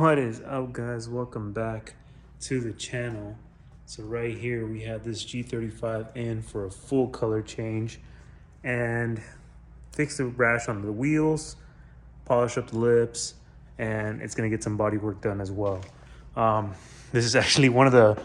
What is up, guys? Welcome back to the channel. So right here we have this G35 in for a full color change and fix the rash on the wheels, polish up the lips, and it's gonna get some body work done as well. This is actually one of the,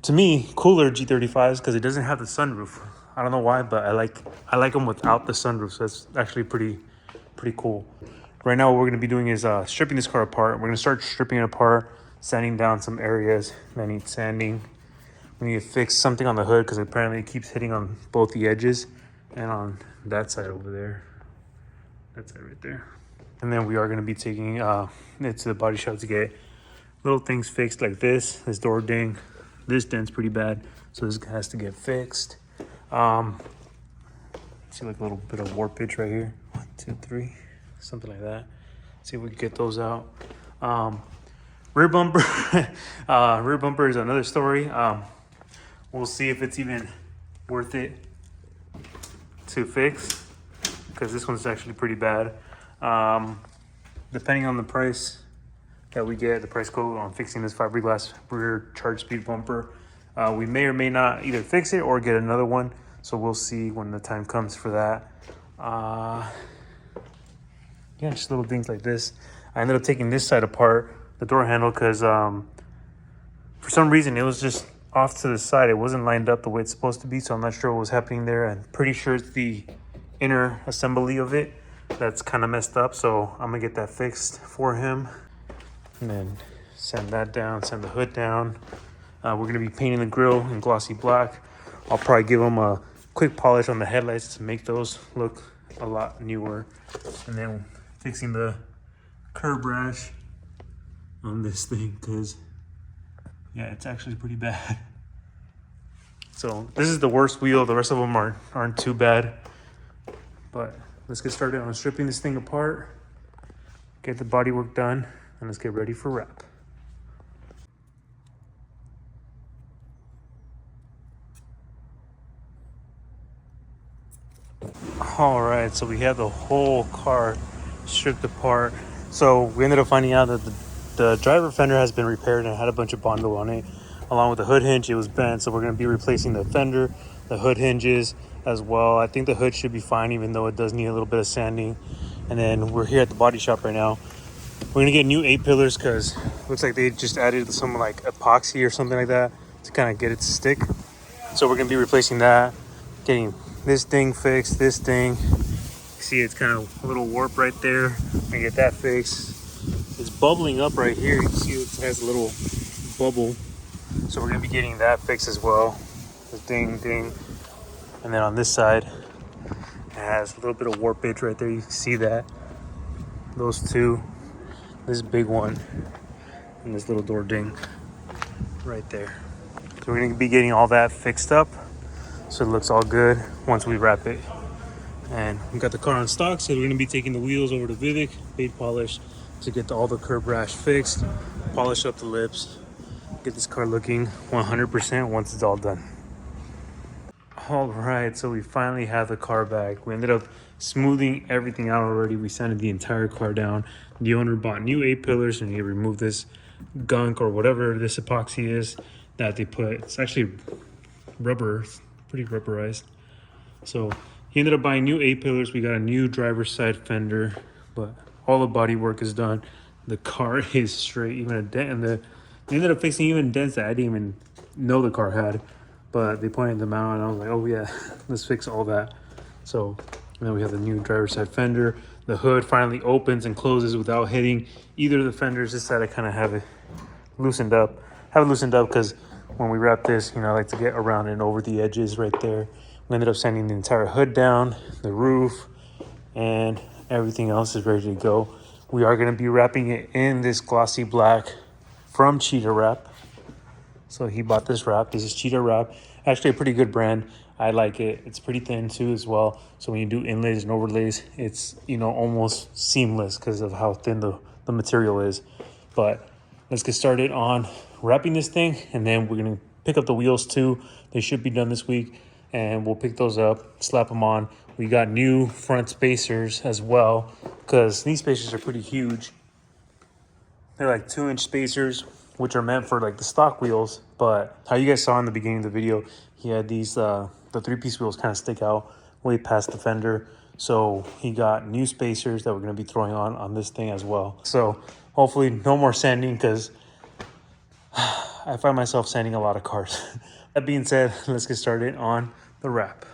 to me, cooler G35s because it doesn't have the sunroof. I don't know why, but I like them without the sunroof, so it's actually pretty cool. Right now what we're going to be doing is stripping this car apart. We're going to start stripping it apart, sanding down some areas that need sanding. We need to fix something on the hood because apparently it keeps hitting on both the edges and on that side over there. That side right there. And then we are going to be taking it to the body shop to get little things fixed like this door ding. This dent's pretty bad, so this has to get fixed. See like a little bit of warpage right here. 1, 2, 3. Something like that. See if we can get those out. Rear bumper. Rear bumper is another story. We'll see if it's even worth it to fix because this one's actually pretty bad. Depending on the price that we get, the price quote on fixing this fiberglass rear charge speed bumper, we may or may not either fix it or get another one. So we'll see when the time comes for that. Yeah, just little things like this. I ended up taking this side apart, the door handle, because for some reason it was just off to the side. It wasn't lined up the way it's supposed to be, so I'm not sure what was happening there. I'm pretty sure it's the inner assembly of it that's kind of messed up, so I'm gonna get that fixed for him. And then sand that down, sand the hood down. We're gonna be painting the grille in glossy black. I'll probably give him a quick polish on the headlights to make those look a lot newer. And then fixing the curb rash on this thing because yeah, it's actually pretty bad. So this is the worst wheel. The rest of them aren't too bad, but let's get started on stripping this thing apart, get the body work done, and let's get ready for wrap. All right, so we have the whole car stripped apart. So we ended up finding out that the driver fender has been repaired and had a bunch of Bondo on it. Along with the hood hinge, it was bent, so we're going to be replacing the fender, the hood hinges as well. I think the hood should be fine, even though it does need a little bit of sanding. And then we're here at the body shop right now. We're going to get new A-pillars because it looks like they just added some like epoxy or something like that to kind of get it to stick. So we're going to be replacing that, getting this thing fixed, this thing. See, it's kind of a little warp right there. I get that fixed. It's bubbling up right here. You can see it has a little bubble. So we're gonna be getting that fixed as well. The ding, ding. And then on this side, it has a little bit of warpage right there. You can see that. Those two. This big one. And this little door ding right there. So we're gonna be getting all that fixed up so it looks all good once we wrap it. And we got the car on stock, so we're going to be taking the wheels over to Vivek, paint polish, to get all the curb rash fixed, polish up the lips, get this car looking 100% once it's all done. All right, so we finally have the car back. We ended up smoothing everything out already. We sanded the entire car down. The owner bought new A-pillars, and he removed this gunk or whatever this epoxy is that they put. It's actually rubber, pretty rubberized. So he ended up buying new A-pillars. We got a new driver's side fender, but all the body work is done. The car is straight, even a dent. And they ended up fixing even dents that I didn't even know the car had, but they pointed them out, and I was like, oh yeah, let's fix all that. So then we have the new driver's side fender. The hood finally opens and closes without hitting either of the fenders. This side I kind of have it loosened up. Have it loosened up because when we wrap this, I like to get around and over the edges right there. We ended up sanding the entire hood down, the roof, and everything else is ready to go. We are going to be wrapping it in this glossy black from Cheetah Wrap. So he bought this wrap. This is Cheetah Wrap. Actually a pretty good brand. I like it. It's pretty thin too as well. So when you do inlays and overlays, it's, almost seamless because of how thin the material is. But let's get started on wrapping this thing, and then we're going to pick up the wheels too. They should be done this week. And we'll pick those up, slap them on. We got new front spacers as well because these spacers are pretty huge. They're like 2-inch spacers, which are meant for like the stock wheels. But how you guys saw in the beginning of the video, he had these the 3-piece wheels kind of stick out way past the fender. So he got new spacers that we're going to be throwing on this thing as well. So hopefully no more sanding, because I find myself sanding a lot of cars. That being said, let's get started on the wrap.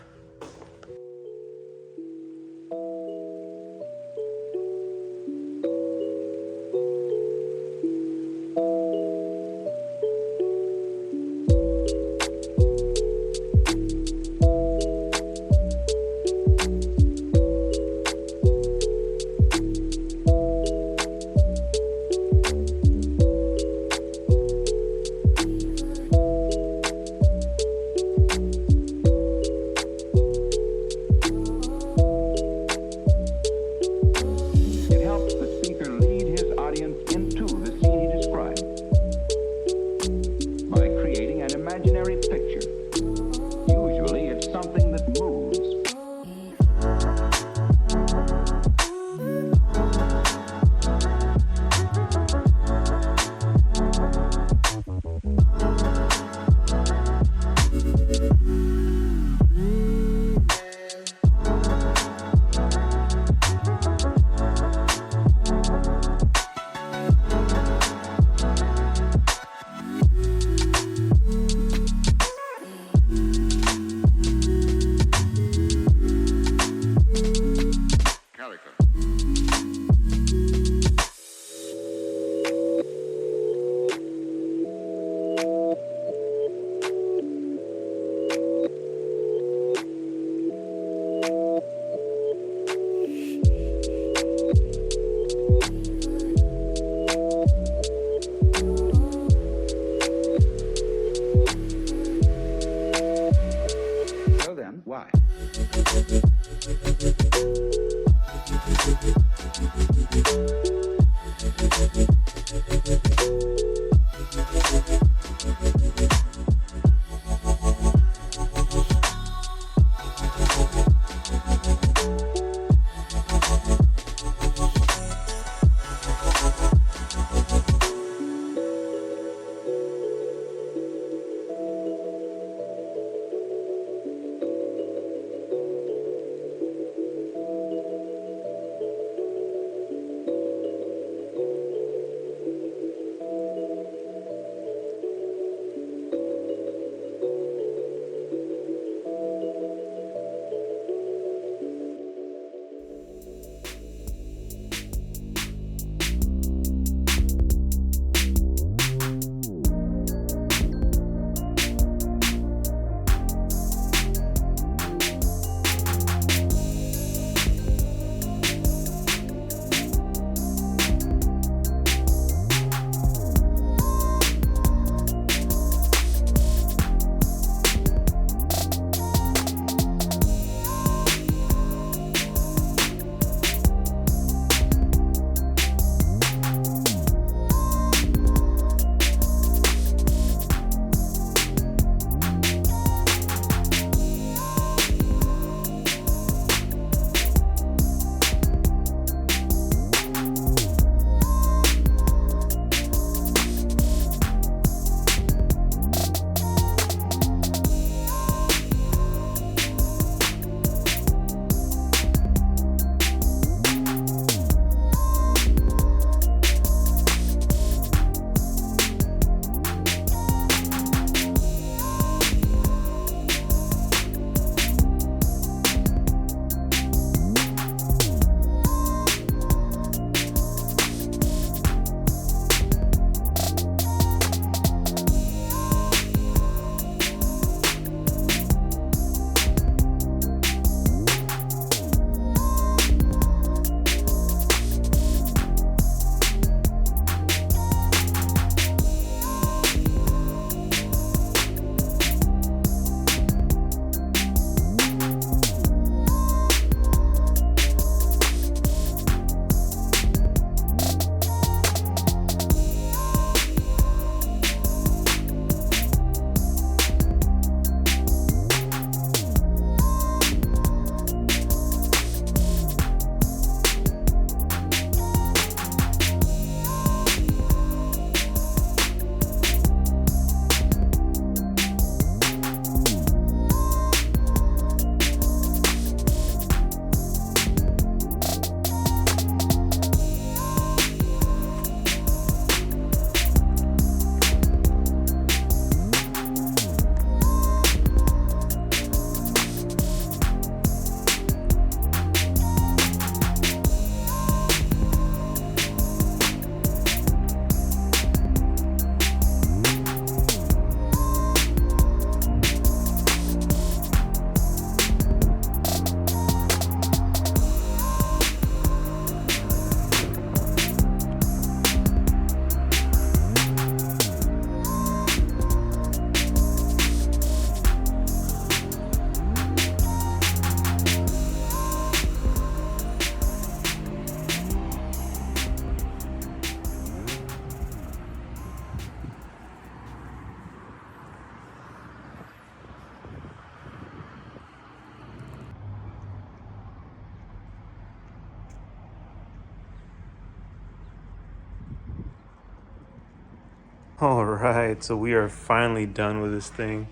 All right, so we are finally done with this thing.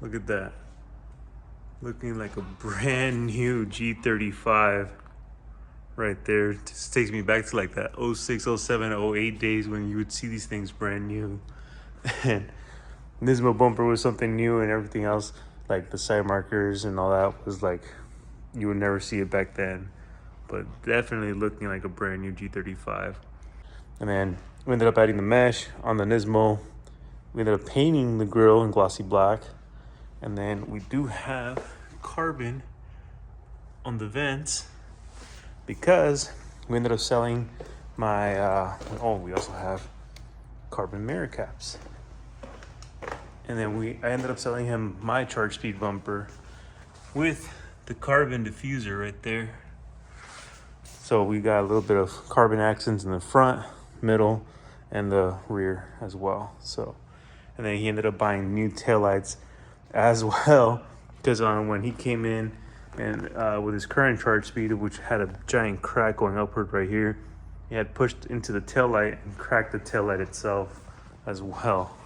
Look at that. Looking like a brand new G35 right there. Just takes me back to like that 06, 07, 08 days when you would see these things brand new. And Nismo bumper was something new, and everything else, like the side markers and all that, was like you would never see it back then. But definitely looking like a brand new G35. And then we ended up adding the mesh on the Nismo. We ended up painting the grille in glossy black. And then we do have carbon on the vents because we ended up selling my, we also have carbon mirror caps. And then I ended up selling him my charge speed bumper with the carbon diffuser right there. So we got a little bit of carbon accents in the front, middle, and the rear as well. So, and then he ended up buying new taillights as well, because when he came in and with his current charge speed, which had a giant crack going upward right here, he had pushed into the taillight and cracked the taillight itself as well.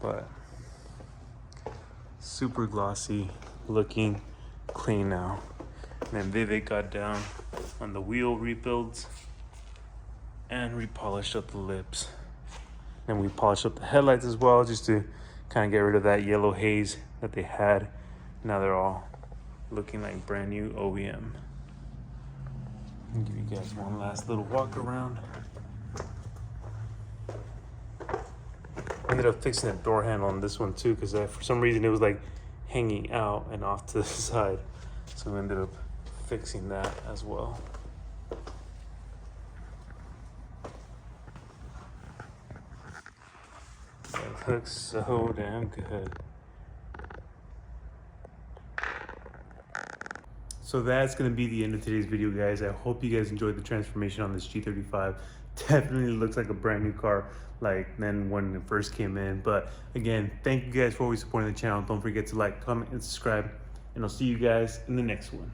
But super glossy, looking clean now. And then Vivek got down on the wheel rebuilds and repolished up the lips. And we polished up the headlights as well, just to kind of get rid of that yellow haze that they had. Now they're all looking like brand new OEM. I'll give you guys one last little walk around. Ended up fixing the door handle on this one too, because for some reason it was like hanging out and off to the side. So we ended up fixing that as well. That looks so damn good. So that's going to be the end of today's video, guys. I hope you guys enjoyed the transformation on this G35. Definitely looks like a brand new car, like then when it first came in. But again, thank you guys for always supporting the channel. Don't forget to like, comment, and subscribe. And I'll see you guys in the next one.